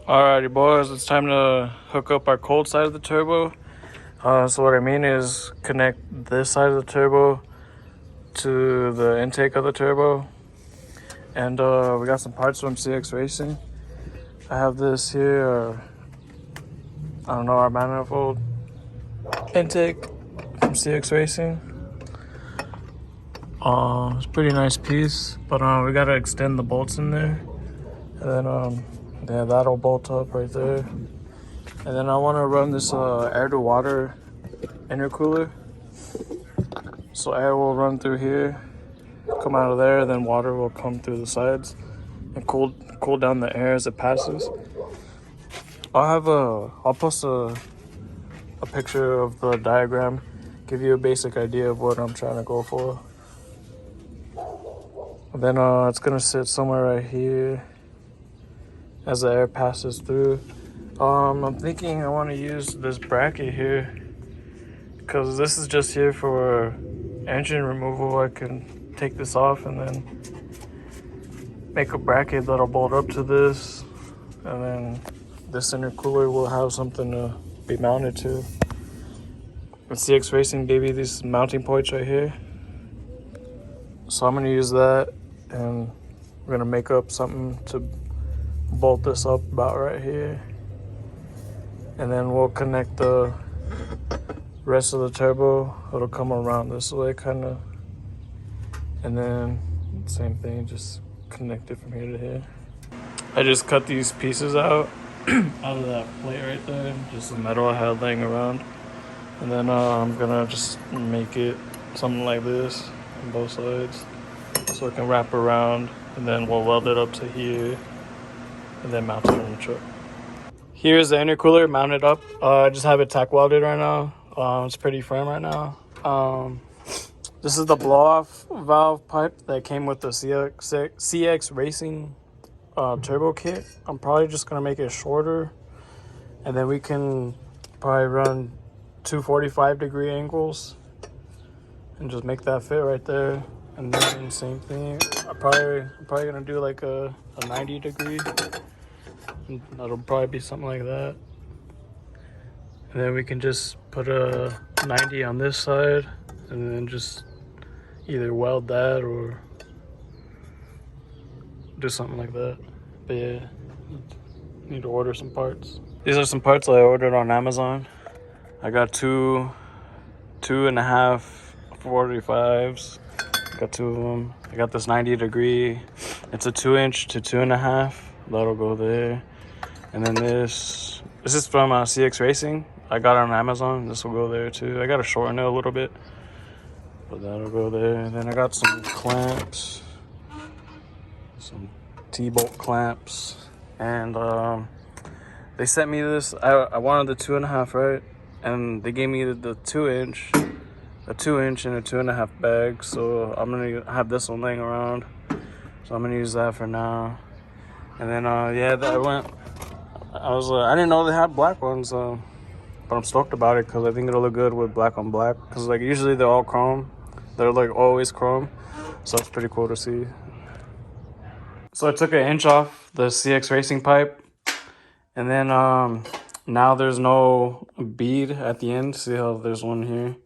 Alrighty boys, it's time to hook up our cold side of the turbo. So what I mean is connect this side of the turbo to the intake of the turbo. And we got some parts from CX Racing. I have this here, I don't know, our manifold intake from CX Racing. It's a pretty nice piece, but we gotta extend the bolts in there. And then yeah, that'll bolt up right there. And then I want to run this air to water intercooler. So air will run through here, come out of there, then water will come through the sides and cool down the air as it passes. I'll post a picture of the diagram, give you a basic idea of what I'm trying to go for. And then it's gonna sit somewhere right here as the air passes through. I'm thinking I want to use this bracket here because this is just here for engine removal. I can take this off and then make a bracket that'll bolt up to this, and then this intercooler will have something to be mounted to. And CX Racing gave you these mounting points right here, so I'm gonna use that, and we're gonna make up something to bolt this up about right here, and then we'll connect the rest of the turbo. It'll come around this way kind of, and then same thing, just connect it from here to here. I just cut these pieces out of that plate right there, just the metal I had laying around, and then I'm gonna just make it something like this on both sides so it can wrap around, and then we'll weld it up to here and then mount it on the truck. Here's the intercooler mounted up. I just have it tack welded right now. It's pretty firm right now. This is the blow-off valve pipe that came with the CX Racing turbo kit. I'm probably just gonna make it shorter, and then we can probably run 245-degree angles and just make that fit right there. And then same thing, I'm probably gonna do like a 90-degree. That'll probably be something like that. And then we can just put a 90 on this side and then just either weld that or do something like that. But yeah, need to order some parts. These are some parts I ordered on Amazon. I got two 2.5 45s. Got two of them. I got this 90-degree. It's a 2-inch to 2.5. That'll go there. And then this is from CX Racing. I got it on Amazon. This will go there too. I got to shorten it a little bit, but that'll go there. And then I got some clamps, some T-bolt clamps, and they sent me this. I wanted the 2.5, right? And they gave me the 2-inch, a 2-inch and a 2.5 bag. So I'm gonna have this one laying around. So I'm gonna use that for now. And then yeah, I didn't know they had black ones, but I'm stoked about it because I think it'll look good with black on black. Because like usually they're all chrome, they're like always chrome, so it's pretty cool to see. So I took an inch off the CX Racing pipe, and then now there's no bead at the end. See how there's one here?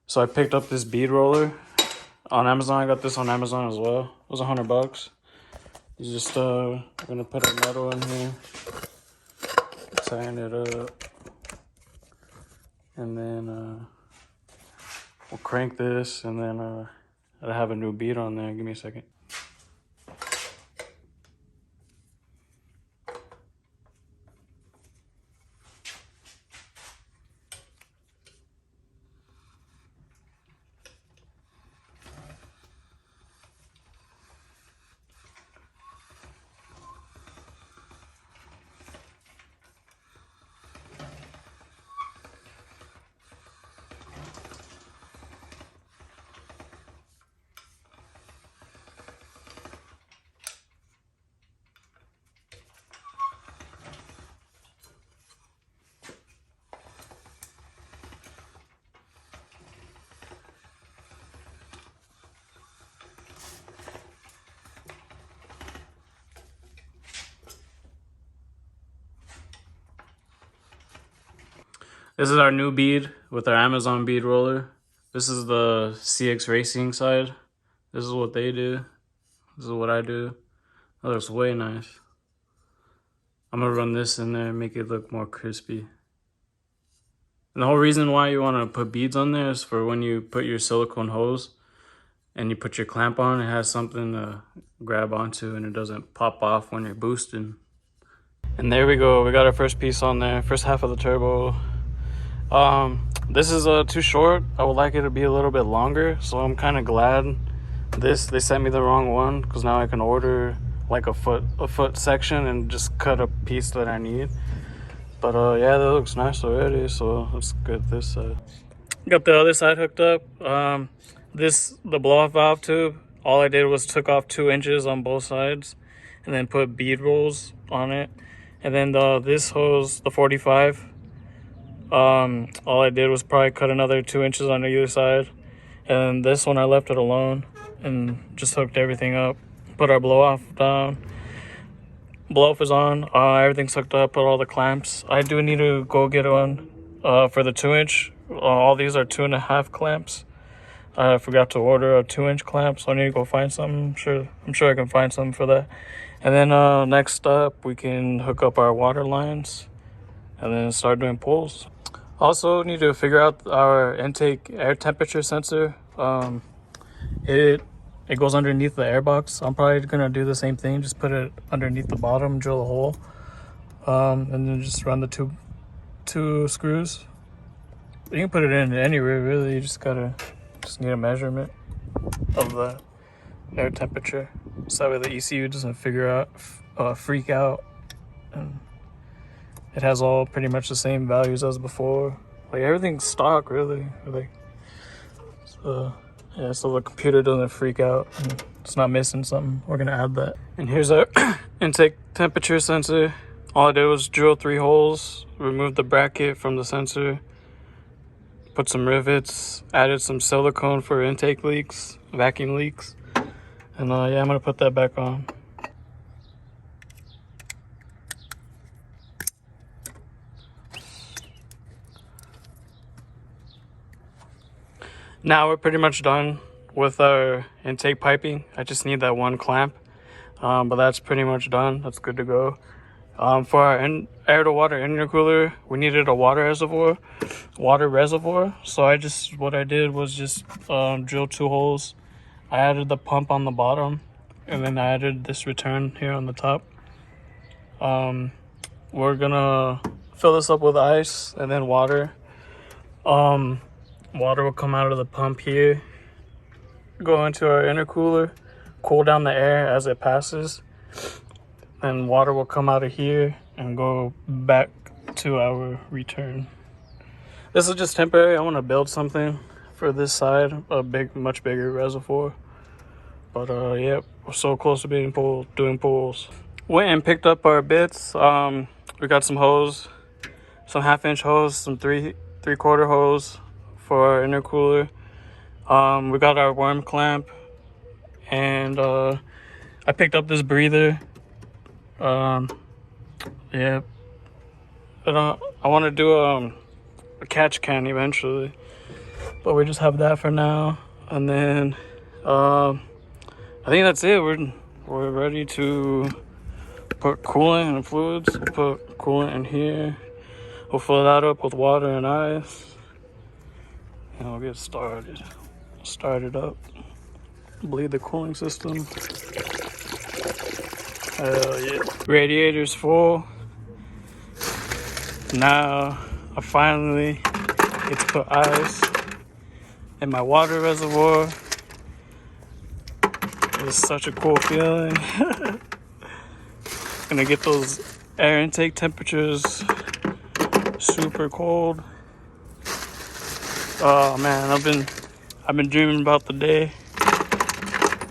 So I picked up this bead roller on Amazon. I got this on Amazon as well. It was $100. You just gonna put a metal in here, tighten it up, and then we'll crank this, and then I have a new bead on there. Give me a second. This is our new bead with our Amazon bead roller. This is the CXRACING side. This is what they do. This is what I do. That looks way nice. I'm gonna run this in there and make it look more crispy. And the whole reason why you want to put beads on there is for when you put your silicone hose and you put your clamp on, it has something to grab onto and it doesn't pop off when you're boosting. And there we go, we got our first piece on there, first half of the turbo. This is too short. I would like it to be a little bit longer, so I'm kind of glad they sent me the wrong one, because now I can order like a foot section and just cut a piece that I need. But yeah, that looks nice already, so let's get this side. Got the other side hooked up. The blow-off valve tube, all I did was took off 2 inches on both sides and then put bead rolls on it. And then this hose, the 45, all I did was probably cut another 2 inches on either side. And this one I left it alone and just hooked everything up. Put our blow-off down. Blow-off is on. Everything's hooked up. Put all the clamps. I do need to go get one for the 2-inch. All these are 2.5 clamps. I forgot to order a 2-inch clamp, so I need to go find something. I'm sure I can find something for that. And then next up, we can hook up our water lines and then start doing pulls. Also, need to figure out our intake air temperature sensor. It goes underneath the air box. I'm probably gonna do the same thing. Just put it underneath the bottom, drill a hole, and then just run the two screws. You can put it in anywhere really. You just need a measurement of the air temperature, so that way the ECU doesn't freak out, and it has all pretty much the same values as before. Like everything's stock really. Like so. Yeah, so the computer doesn't freak out and it's not missing something. We're gonna add that. And here's our intake temperature sensor. All I did was drill 3 holes, remove the bracket from the sensor, put some rivets, added some silicone for intake leaks, vacuum leaks. And yeah, I'm gonna put that back on. Now we're pretty much done with our intake piping. I just need that one clamp, but that's pretty much done. That's good to go. For our air-to-water intercooler, we needed a water reservoir. So what I did was just drill 2 holes. I added the pump on the bottom, and then I added this return here on the top. We're gonna fill this up with ice and then water. Water will come out of the pump here, go into our intercooler, cool down the air as it passes, and water will come out of here and go back to our return. This is just temporary. I want to build something for this side, much bigger reservoir. But yeah, we're so close to doing pulls. Went and picked up our bits. We got some hose, some 1/2-inch hose, some 3/4 hose for our intercooler. We got our worm clamp, and I picked up this breather. Yeah, I want to do a catch can eventually, but we just have that for now. And then I think that's it. We're ready to put coolant and fluids. We'll put coolant in here. We'll fill that up with water and ice. And we'll get started. Start it up. Bleed the cooling system. Hell yeah. Radiator's full. Now I finally get to put ice in my water reservoir. It's such a cool feeling. Gonna get those air intake temperatures super cold. Oh man, I've been dreaming about the day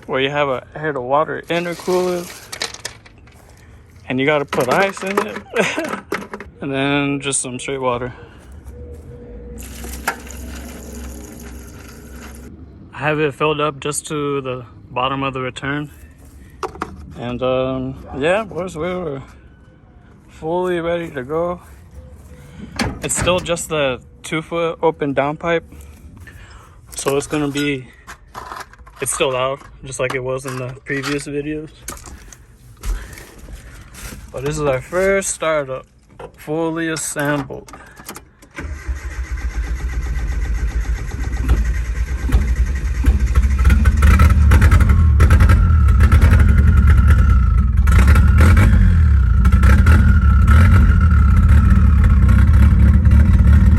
where you have a air-to-water intercooler and you gotta put ice in it. And then just some straight water. I have it filled up just to the bottom of the return. And yeah, boys, we were fully ready to go. It's still just the 2-foot open downpipe, so it's gonna be, it's still loud, just like it was in the previous videos. But this is our first startup, fully assembled.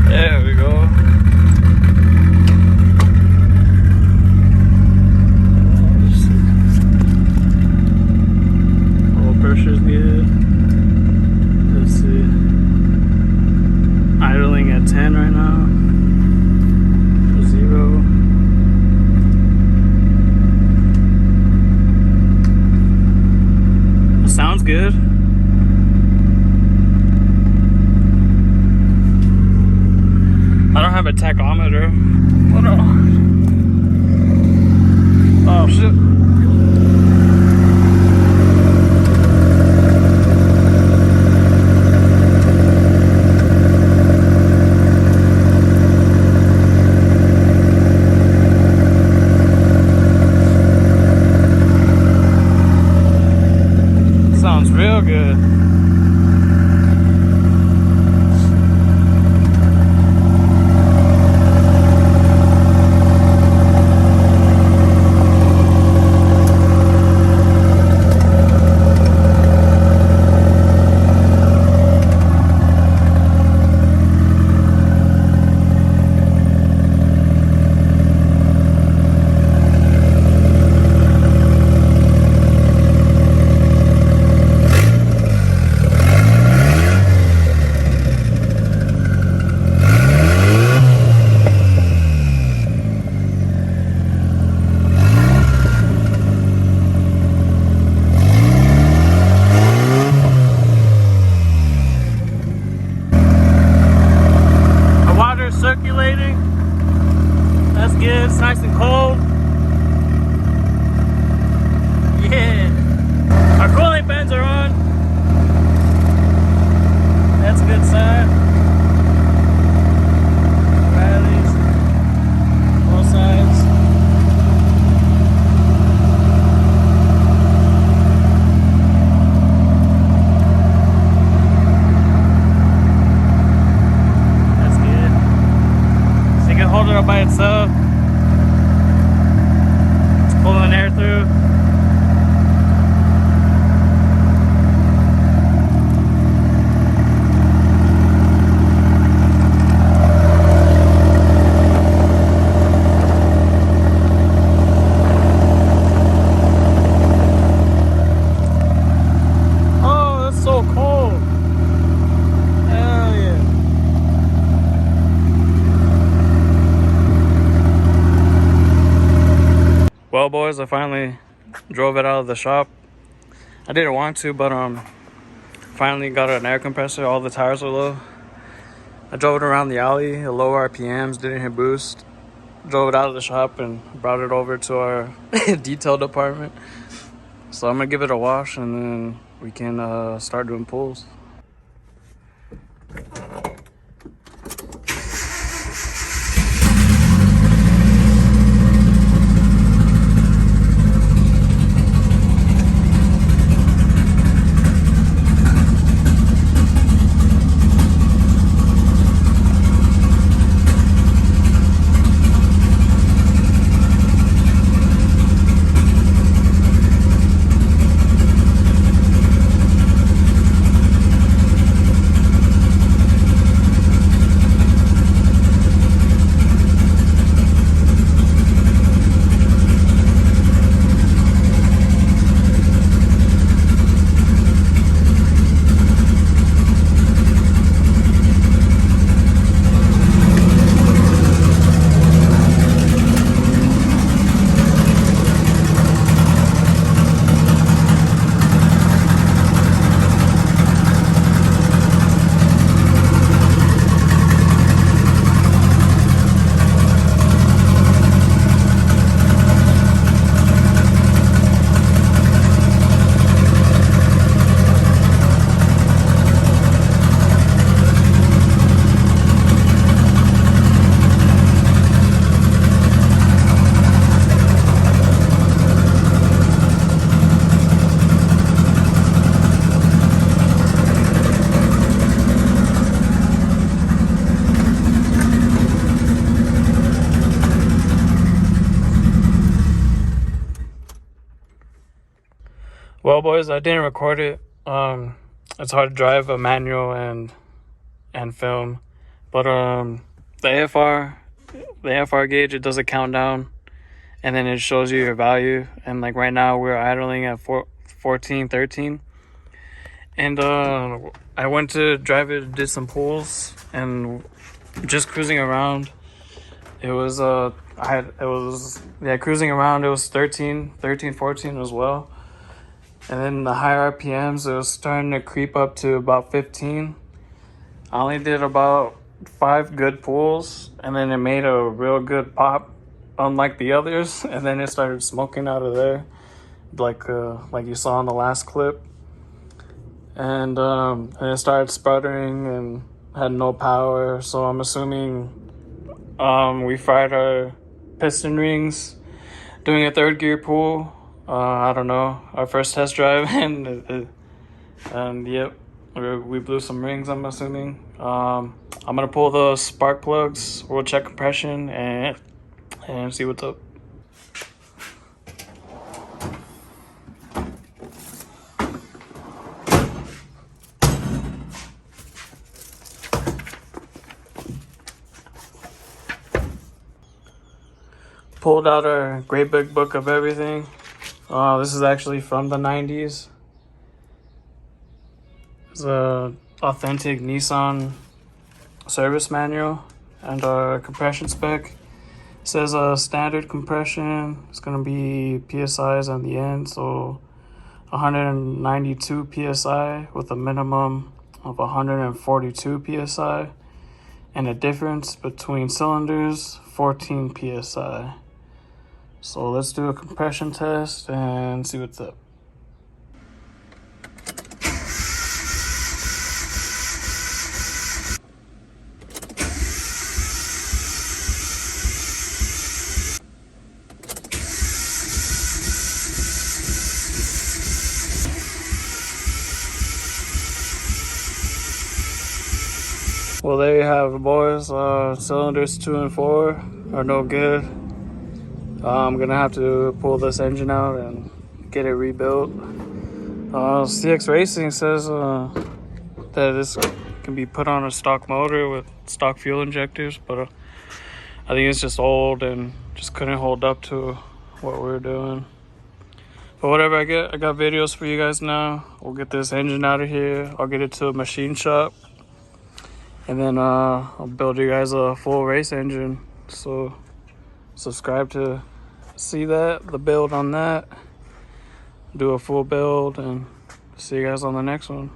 There we go. All pressure's good. Let's see. Idling at 10 right now. 0. That sounds good. I don't have a tachometer. What oh shit. Sounds real good. Circulating. That's good. It's nice and cold. Yeah. Our cooling fans are on. That's a good sign. Rallies. Both sides. Hold it up by itself. It's pulling air through. Oh, that's so cold. Hell yeah. Well, boys, I finally drove it out of the shop. I didn't want to, but finally got an air compressor. All the tires are low. I drove it around the alley, low RPMs, didn't hit boost. Drove it out of the shop and brought it over to our detail department. So I'm gonna give it a wash and then we can start doing pulls. Well, boys, I didn't record it. It's hard to drive a manual and film, but the AFR gauge, it does a countdown, and then it shows you your value. And like right now, we're idling at 14, 13. And I went to drive it, did some pulls, and just cruising around. It was cruising around. It was 13, 14 as well. And then the higher RPMs, it was starting to creep up to about 15. I only did about 5 good pulls, and then it made a real good pop, unlike the others. And then it started smoking out of there, like you saw in the last clip. And it started sputtering and had no power. So I'm assuming we fried our piston rings doing a 3rd gear pull. I don't know, our first test drive, and yep, we blew some rings, I'm assuming. I'm gonna pull the spark plugs, we'll check compression and see what's up. Pulled out our great big book of everything. This is actually from the 90s. It's a authentic Nissan service manual, and our compression spec. It says a standard compression. It's gonna be PSIs on the end, so 192 PSI with a minimum of 142 PSI, and a difference between cylinders 14 PSI. So let's do a compression test and see what's up. Well, there you have it, boys. Cylinders 2 and 4 are no good. I'm gonna have to pull this engine out and get it rebuilt. CXRACING says that this can be put on a stock motor with stock fuel injectors, but I think it's just old and just couldn't hold up to what we're doing. But whatever, I got videos for you guys now. We'll get this engine out of here. I'll get it to a machine shop, and then I'll build you guys a full race engine. So subscribe to see the build on that. Do a full build, and see you guys on the next one.